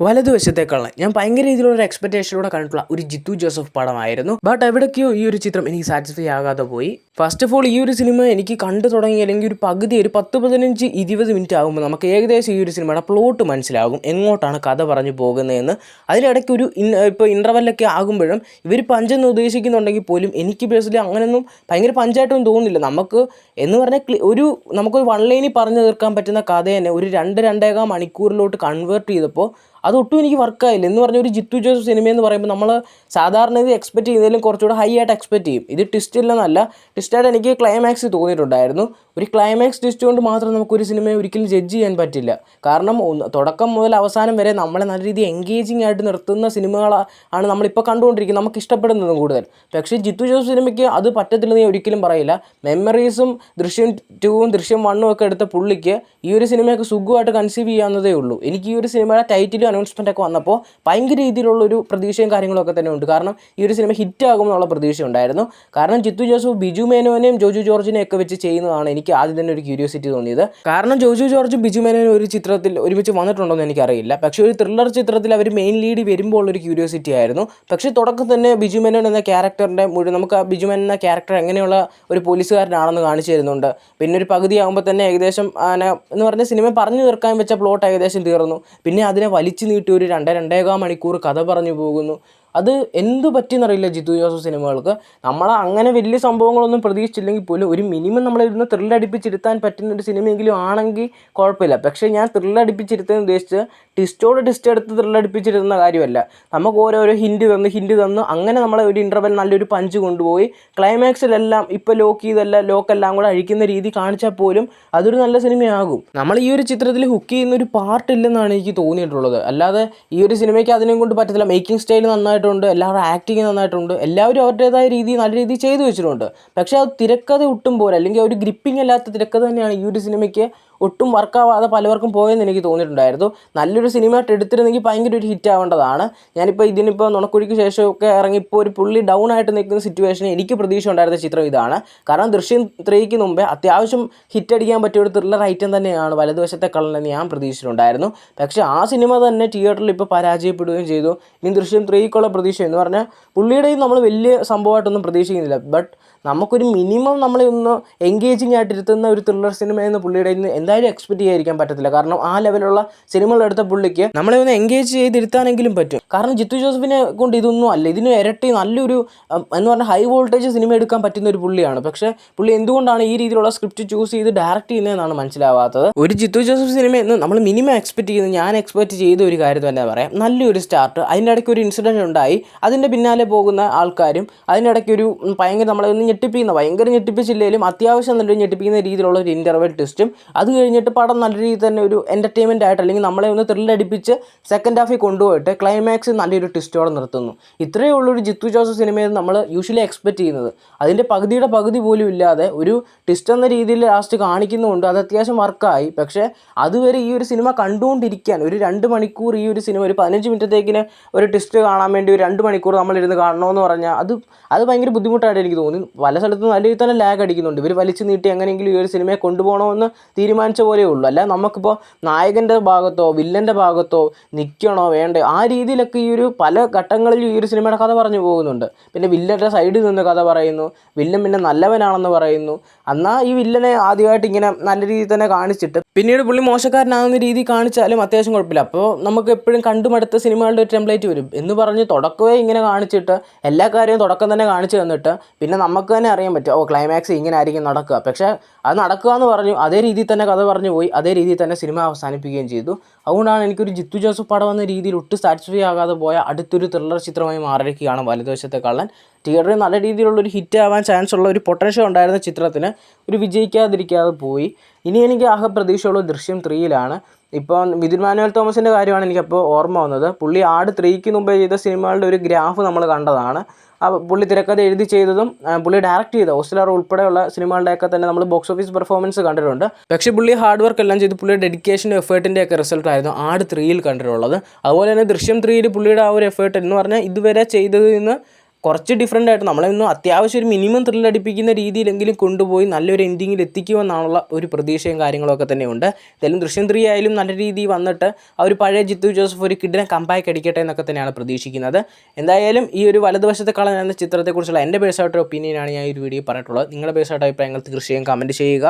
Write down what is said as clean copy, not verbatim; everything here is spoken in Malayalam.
വലതുവശത്തേക്കുള്ള ഞാൻ ഭയങ്കര രീതിയിലുള്ള എക്സ്പെക്ടേഷനിലൂടെ കണ്ടിട്ടുള്ള ഒരു ജിത്തു ജോസഫ് പടമായിരുന്നു. ബട്ട് എവിടേക്കോ ഈ ഒരു ചിത്രം എനിക്ക് സാറ്റിസ്ഫൈ ആകാതെ പോയി. ഫസ്റ്റ് ഓഫ് ഓൾ ഈ ഒരു സിനിമ എനിക്ക് കണ്ടു തുടങ്ങി അല്ലെങ്കിൽ ഒരു പകുതി ഒരു 10-15-20 മിനിറ്റ് ആകുമ്പോൾ നമുക്ക് ഏകദേശം ഈ ഒരു സിനിമയുടെ പ്ലോട്ട് മനസ്സിലാകും, എങ്ങോട്ടാണ് കഥ പറഞ്ഞു പോകുന്നതെന്ന്. അതിനിടയ്ക്ക് ഒരു ഇപ്പോൾ ഇൻ്റർവെല്ലൊക്കെ ആകുമ്പോഴും ഇവർ പഞ്ചെന്ന് ഉദ്ദേശിക്കുന്നുണ്ടെങ്കിൽ പോലും എനിക്ക് പേഴ്സണലി അങ്ങനെയൊന്നും ഭയങ്കര പഞ്ചായിട്ടൊന്നും തോന്നുന്നില്ല. നമുക്ക് എന്ന് പറഞ്ഞാൽ നമുക്കൊരു വൺ ലൈനിൽ പറഞ്ഞു തീർക്കാൻ പറ്റുന്ന കഥ തന്നെ ഒരു 2-2.25 മണിക്കൂറിലോട്ട് കൺവേർട്ട് ചെയ്തപ്പോൾ അതൊട്ടും എനിക്ക് വർക്കായില്ല. എന്ന് പറഞ്ഞ ഒരു ജിത്തു ജോസഫ് സിനിമയെന്ന് പറയുമ്പോൾ നമ്മൾ സാധാരണ ഇത് എക്സ്പെക്റ്റ് ചെയ്യുന്നതിലും കുറച്ചുകൂടെ ഹൈ ആയിട്ട് എക്സ്പെക്റ്റ് ചെയ്യും. ഇത് ട്വിസ്റ്റ് ഇല്ലെന്നല്ല, ട്വിസ്റ്റായിട്ട് എനിക്ക് ക്ലൈമാക്സ് തോന്നിയിട്ടുണ്ടായിരുന്നു. ഒരു ക്ലൈമാക്സ് ട്വിസ്റ്റ് കൊണ്ട് മാത്രം നമുക്കൊരു സിനിമയെ ഒരിക്കലും ജഡ്ജ് ചെയ്യാൻ പറ്റില്ല. കാരണം തുടക്കം മുതൽ അവസാനം വരെ നമ്മളെ നല്ല രീതിയിൽ എൻഗേജിങ് ആയിട്ട് നിർത്തുന്ന സിനിമകളാണ് നമ്മളിപ്പോൾ കണ്ടുകൊണ്ടിരിക്കുന്നത്, നമുക്ക് ഇഷ്ടപ്പെടുന്നതും കൂടുതൽ. പക്ഷേ ജിത്തു ജോസഫ് സിനിമയ്ക്ക് അത് പറ്റത്തില്ലെന്ന് ഞാൻ ഒരിക്കലും പറയില്ല. മെമ്മറീസും ദൃശ്യം 2-ഉം ദൃശ്യം 1-ഉം ഒക്കെ എടുത്ത പുള്ളിക്ക് ഈ ഒരു സിനിമയൊക്കെ സുഖമായിട്ട് കൺസീവ് ചെയ്യാവുന്നതേ ഉള്ളൂ. എനിക്ക് ഈ ഒരു സിനിമയുടെ ടൈറ്റിലും അനൗൺസ്മെൻ്റ് ഒക്കെ വന്നപ്പോൾ ഭയങ്കര രീതിയിലുള്ളൊരു പ്രതീക്ഷയും കാര്യങ്ങളൊക്കെ തന്നെ ഉണ്ട്. കാരണം ഈ ഒരു സിനിമ ഹിറ്റാകും എന്നുള്ള പ്രതീക്ഷ ഉണ്ടായിരുന്നു. കാരണം ജിത്തു ജോസഫ് ബിജു മേനോനെയും ജോജു ജോർജിനെയും ഒക്കെ വെച്ച് ചെയ്യുന്നതാണ് എനിക്ക് ആദ്യം തന്നെ ഒരു ക്യൂരിയോസിറ്റി തോന്നിയത്. കാരണം ജോജു ജോർജും ബിജു മേനോനും ഒരു ചിത്രത്തിൽ ഒരുമിച്ച് വന്നിട്ടുണ്ടോ എന്ന് എനിക്കറിയില്ല. പക്ഷേ ഒരു ത്രില്ലർ ചിത്രത്തിൽ അവർ മെയിൻ ലീഡ് വരുമ്പോൾ ഉള്ളൊരു ക്യൂരിയോസിറ്റി ആയിരുന്നു. പക്ഷേ തുടക്കം തന്നെ ബിജു മേനോൻ എന്ന ക്യാരക്ടറിൻ്റെ മുഴുവൻ നമുക്ക് ആ ബിജു മേനോൻ എന്ന ക്യാരക്ടർ എങ്ങനെയുള്ള ഒരു പോലീസുകാരനാണെന്ന് കാണിച്ചു തരുന്നുണ്ട്. പിന്നെ ഒരു പകുതി ആകുമ്പോൾ തന്നെ ഏകദേശം എന്ന് പറഞ്ഞ സിനിമ പറഞ്ഞു തീർക്കാൻ വെച്ച പ്ലോട്ട് ഏകദേശം തീർന്നു. പിന്നെ അതിനെ വലിച്ചു നീട്ടി ഒരു 2-2.25 മണിക്കൂർ കഥ പറഞ്ഞു പോകുന്നു. അത് എന്ത് പറ്റിയെന്നറിയില്ല ജിത്തു ജോസഫ് സിനിമകൾക്ക്. നമ്മൾ അങ്ങനെ വലിയ സംഭവങ്ങളൊന്നും പ്രതീക്ഷിച്ചില്ലെങ്കിൽ പോലും ഒരു മിനിമം നമ്മളിരുന്ന് ത്രില്ലടിപ്പിച്ചിരുത്താൻ പറ്റുന്ന ഒരു സിനിമയെങ്കിലും ആണെങ്കിൽ കുഴപ്പമില്ല. പക്ഷേ ഞാൻ ത്രില്ലടിപ്പിച്ചിരുത്താൻ ഉദ്ദേശിച്ച് ട്വിസ്റ്റോട് ട്വിസ്റ്റ് എടുത്ത് ത്രില്ലടിപ്പിച്ചിരുന്ന കാര്യമല്ല. നമുക്ക് ഓരോരോ ഹിൻഡ് തന്ന് അങ്ങനെ നമ്മളെ ഒരു ഇൻ്റർവെൽ നല്ലൊരു പഞ്ച് കൊണ്ടുപോയി ക്ലൈമാക്സിലെല്ലാം ഇപ്പോൾ ലോക്കെല്ലാം കൂടെ അഴിക്കുന്ന രീതി കാണിച്ചാൽ പോലും അതൊരു നല്ല സിനിമയാകും. നമ്മൾ ഈ ഒരു ചിത്രത്തിൽ ഹുക്ക് ചെയ്യുന്ന ഒരു പാർട്ട് ഇല്ലെന്നാണ് എനിക്ക് തോന്നിയിട്ടുള്ളത്. അല്ലാതെ ഈ ഒരു സിനിമയ്ക്ക് അതിനെ കൊണ്ട് പറ്റത്തില്ല. മേക്കിംഗ് സ്റ്റൈൽ നന്നായിട്ടുണ്ട്, എല്ലാവരും ആക്ടിങ് നന്നായിട്ടുണ്ട്, എല്ലാവരും അവരുടേതായ രീതിയിൽ നല്ല രീതിയിൽ ചെയ്തു വെച്ചിട്ടുണ്ട്. പക്ഷേ അത് തിരക്കഥ ഒട്ടും പോരാ, അല്ലെങ്കിൽ ഒരു ഗ്രിപ്പിംഗ് അല്ലാത്ത തിരക്കഥ തന്നെയാണ് ഈ ഒരു സിനിമയ്ക്ക് ഒട്ടും വർക്കാവാതെ പലവർക്കും പോയെന്ന് എനിക്ക് തോന്നിയിട്ടുണ്ടായിരുന്നു. നല്ലൊരു സിനിമയായിട്ട് എടുത്തിരുന്നെങ്കിൽ ഭയങ്കര ഒരു ഹിറ്റ് ആവേണ്ടതാണ്. ഇതിനിപ്പോൾ നുണക്കുഴിക്ക് ശേഷമൊക്കെ ഇറങ്ങി ഇപ്പോൾ ഒരു പുള്ളി ഡൗൺ ആയിട്ട് നിൽക്കുന്ന സിറ്റുവേഷനിൽ എനിക്ക് പ്രതീക്ഷ ഉണ്ടായിരുന്ന ചിത്രം ഇതാണ്. കാരണം ദൃശ്യം 3ക്ക് മുമ്പേ അത്യാവശ്യം ഹിറ്റ് അടിക്കാൻ പറ്റിയ ഒരു ത്രില്ലർ ഐറ്റം തന്നെയാണ് വലതുവശത്തെ കള്ളനെന്ന് ഞാൻ പ്രതീക്ഷിച്ചിട്ടുണ്ടായിരുന്നു. പക്ഷേ ആ സിനിമ തന്നെ തിയേറ്ററിൽ ഇപ്പോൾ പരാജയപ്പെടുകയും ചെയ്തു. ഇനി ദൃശ്യം 3ക്കുള്ള പ്രതീക്ഷ എന്ന് പറഞ്ഞാൽ പുള്ളിയുടെയും നമ്മൾ വലിയ സംഭവമായിട്ടൊന്നും പ്രതീക്ഷിക്കുന്നില്ല. ബട്ട് നമുക്കൊരു മിനിമം നമ്മളെ ഒന്ന് എൻഗേജിങ് ആയിട്ടിരുത്തുന്ന ഒരു ത്രില്ലർ സിനിമ എന്ന് പുള്ളിയുടെ എന്തായാലും എക്സ്പെക്റ്റ് ചെയ്യാതിരിക്കാൻ പറ്റത്തില്ല. കാരണം ആ ലെവലുള്ള സിനിമകളെടുത്ത പുള്ളിക്ക് നമ്മളെ ഒന്ന് എൻഗേജ് ചെയ്തിരുത്താനെങ്കിലും പറ്റും. കാരണം ജിത്തു ജോസഫിനെ കൊണ്ട് ഇതൊന്നും അല്ല, ഇതിന് ഇരട്ടി നല്ലൊരു എന്ന് പറഞ്ഞാൽ ഹൈ വോൾട്ടേജ് സിനിമ എടുക്കാൻ പറ്റുന്ന ഒരു പുള്ളിയാണ്. പക്ഷേ പുള്ളി എന്തുകൊണ്ടാണ് ഈ രീതിയിലുള്ള സ്ക്രിപ്റ്റ് ചൂസ് ചെയ്ത് ഡയറക്റ്റ് ചെയ്യുന്നതെന്നാണ് മനസ്സിലാവാത്തത്. ഒരു ജിത്തു ജോസഫ് സിനിമയെന്ന് നമ്മൾ മിനിമം എക്സ്പെക്റ്റ് ചെയ്യുന്നത്, ഞാൻ എക്സ്പെക്റ്റ് ചെയ്ത ഒരു കാര്യം തന്നെ പറയാം, നല്ലൊരു സ്റ്റാർട്ട്, അതിൻ്റെ ഇടയ്ക്ക് ഒരു ഇൻസിഡൻറ്റ് ഉണ്ടായി, അതിൻ്റെ പിന്നാലെ പോകുന്ന ആൾക്കാരും, അതിൻ്റെ ഇടയ്ക്ക് ഒരു ഭയങ്കര നമ്മളെ ഒന്ന് ഭയങ്കര ഞെട്ടിപ്പിച്ചില്ലെങ്കിലും അത്യാവശ്യം നല്ലൊരു ഞെട്ടിപ്പിക്കുന്ന രീതിയിലുള്ള ഒരു ഇൻ്റർവെൽ ട്വിസ്റ്റും, അത് കഴിഞ്ഞിട്ട് പടം നല്ല രീതിയിൽ തന്നെ ഒരു എൻ്റർടൈൻമെൻ്റ് ആയിട്ട് അല്ലെങ്കിൽ നമ്മളെ ഒന്ന് ത്രില്ലടിപ്പിച്ച് സെക്കൻഡ് ഹാഫിൽ കൊണ്ടുപോയിട്ട് ക്ലൈമാക്സ് നല്ലൊരു ട്വിസ്റ്റോടെ നിർത്തുന്നു. ഇത്രയേ ഉള്ളൊരു ജിത്തു ജോസഫ് സിനിമയിൽ നമ്മൾ യൂഷ്വലി എക്സ്പെക്റ്റ് ചെയ്യുന്നത്. അതിൻ്റെ പകുതിയുടെ പകുതി പോലും ഇല്ലാതെ ഒരു ട്വിസ്റ്റ് എന്ന രീതിയിൽ ലാസ്റ്റ് കാണിക്കുന്നുണ്ട്. അത് അത്യാവശ്യം വർക്കായി. പക്ഷേ അതുവരെ ഈ ഒരു സിനിമ കണ്ടുകൊണ്ടിരിക്കാൻ ഒരു 2 മണിക്കൂർ ഈ ഒരു സിനിമ ഒരു 15 മിനിറ്റത്തേക്കിന് ഒരു ട്വിസ്റ്റ് കാണാൻ വേണ്ടി ഒരു 2 മണിക്കൂർ നമ്മളിരുന്ന് കാണണമെന്ന് പറഞ്ഞാൽ അത് ഭയങ്കര ബുദ്ധിമുട്ടായിട്ട് എനിക്ക് തോന്നി. പല സ്ഥലത്തും നല്ല രീതിയിൽ തന്നെ ലാഗ് അടിക്കുന്നുണ്ട്. ഇവർ വലിച്ചു നീട്ടി എങ്ങനെയെങ്കിലും ഈ ഒരു സിനിമയെ കൊണ്ടുപോകണമെന്ന് തീരുമാനിച്ച പോലെ ഉള്ളൂ. അല്ല നമുക്കിപ്പോൾ നായകൻ്റെ ഭാഗത്തോ വില്ലൻ്റെ ഭാഗത്തോ നിൽക്കണോ വേണ്ടേ ആ രീതിയിലൊക്കെ ഈ ഒരു പല ഘട്ടങ്ങളിൽ ഈ ഒരു സിനിമയുടെ കഥ പറഞ്ഞു പോകുന്നുണ്ട്. പിന്നെ വില്ലൻ്റെ സൈഡിൽ നിന്ന് കഥ പറയുന്നു, വില്ലൻ പിന്നെ നല്ലവനാണെന്ന് പറയുന്നു. എന്നാൽ ഈ വില്ലനെ ആദ്യമായിട്ട് ഇങ്ങനെ നല്ല രീതിയിൽ തന്നെ കാണിച്ചിട്ട് പിന്നീട് പുള്ളി മോശക്കാരനാകുന്ന രീതി കാണിച്ചാലും അത്യാവശ്യം കുഴപ്പമില്ല. അപ്പോൾ നമുക്ക് എപ്പോഴും കണ്ടുമടുത്ത സിനിമകളുടെ ഒരു ടെംപ്ലേറ്റ് വരും എന്ന് പറഞ്ഞ് തുടക്കമേ ഇങ്ങനെ കാണിച്ചിട്ട് എല്ലാ കാര്യവും തുടക്കം തന്നെ കാണിച്ചു തന്നിട്ട് പിന്നെ നമുക്ക് തന്നെ അറിയാൻ പറ്റും ക്ലൈമാക്സ് ഇങ്ങനെ ആയിരിക്കും നടക്കുക. പക്ഷേ അത് നടക്കുക എന്ന് പറഞ്ഞു അതേ രീതിയിൽ തന്നെ കഥ പറഞ്ഞു പോയി, അതേ രീതിയിൽ തന്നെ സിനിമ അവസാനിപ്പിക്കുകയും ചെയ്തു. അതുകൊണ്ടാണ് എനിക്കൊരു ജിത്തു ജോസഫ് പടം എന്ന രീതിയിൽ ഒട്ടും സാറ്റിസ്ഫൈ ആകാതെ പോയ അടുത്തൊരു ത്രില്ലർ ചിത്രമായി മാറിയിരിക്കുകയാണ് വലതുവശത്തെ കള്ളൻ. തിയേറ്ററിൽ നല്ല രീതിയിലുള്ളൊരു ഹിറ്റ് ആവാൻ ചാൻസ് ഉള്ള ഒരു പൊട്ടൻഷ്യൽ ഉണ്ടായിരുന്ന ചിത്രത്തിന് ഒരു വിജയിക്കാതിരിക്കാതെ പോയി. ഇനി എനിക്ക് ആകെ പ്രതീക്ഷയുള്ള ദൃശ്യം 3യിലാണ്. ഇപ്പോൾ മിഥുൻ മാനുവൽ തോമസിൻ്റെ കാര്യമാണ് എനിക്കപ്പോൾ ഓർമ്മ വന്നത്. പുള്ളി ആട് 3ക്ക് മുമ്പേ ചെയ്ത സിനിമകളുടെ ഒരു ഗ്രാഫ് നമ്മൾ കണ്ടതാണ്. പുള്ളി തിരക്കഥ എഴുതി ചെയ്തതും പുള്ളി ഡയറക്റ്റ് ചെയ്ത ഓസ്ലർ ഉൾപ്പെടെയുള്ള സിനിമകളുടെയൊക്കെ തന്നെ നമ്മൾ ബോക്സ് ഓഫീസ് പെർഫോമൻസ് കണ്ടിട്ടുണ്ട്. പക്ഷേ പുള്ളി ഹാർഡ് വർക്ക് എല്ലാം ചെയ്ത് പുള്ളിയുടെ ഡെഡിക്കേഷനും എഫേർട്ടിൻ്റെ ഒക്കെ റിസൾട്ടായിരുന്നു ആട് 3യിൽ കണ്ടിട്ടുള്ളത്. അതുപോലെ തന്നെ ദൃശ്യം 3യിൽ പുള്ളിയുടെ ആ ഒരു എഫേർട്ട് എന്ന് പറഞ്ഞാൽ ഇതുവരെ ചെയ്തതിൽ നിന്ന് കുറച്ച് ഡിഫറൻ്റ് ആയിട്ട് നമ്മളെയൊന്നും അത്യാവശ്യം ഒരു മിനിമം ത്രില്ലടിപ്പിക്കുന്ന രീതിയിലെങ്കിലും കൊണ്ടുപോയി നല്ലൊരു എൻഡിങ്ങിൽ എത്തിക്കുമെന്നുള്ള ഒരു പ്രതീക്ഷയും കാര്യങ്ങളൊക്കെ തന്നെയുണ്ട്. എന്തായാലും ദൃശ്യം 3 ആയാലും നല്ല രീതിയിൽ വന്നിട്ട് ആ ഒരു പഴയ ജിത്തു ജോസഫ് ഒരു കിഡിനെ കമ്പാക്ക് അടിക്കട്ടെ എന്നൊക്കെ തന്നെയാണ് പ്രതീക്ഷിക്കുന്നത്. എന്തായാലും ഈ ഒരു വലതുവശത്തെ കളൻ എന്ന ചിത്രത്തെക്കുറിച്ചുള്ള എൻ്റെ പേഴ്സണായിട്ട് ഒപ്പീനിയനാണ് ഞാൻ ഈ ഒരു വീഡിയോ പറഞ്ഞിട്ടുള്ളത്. നിങ്ങളുടെ പേഴ്സണായിട്ട് അഭിപ്രായങ്ങൾ തീർച്ചയായും കമൻറ്റ് ചെയ്യുക.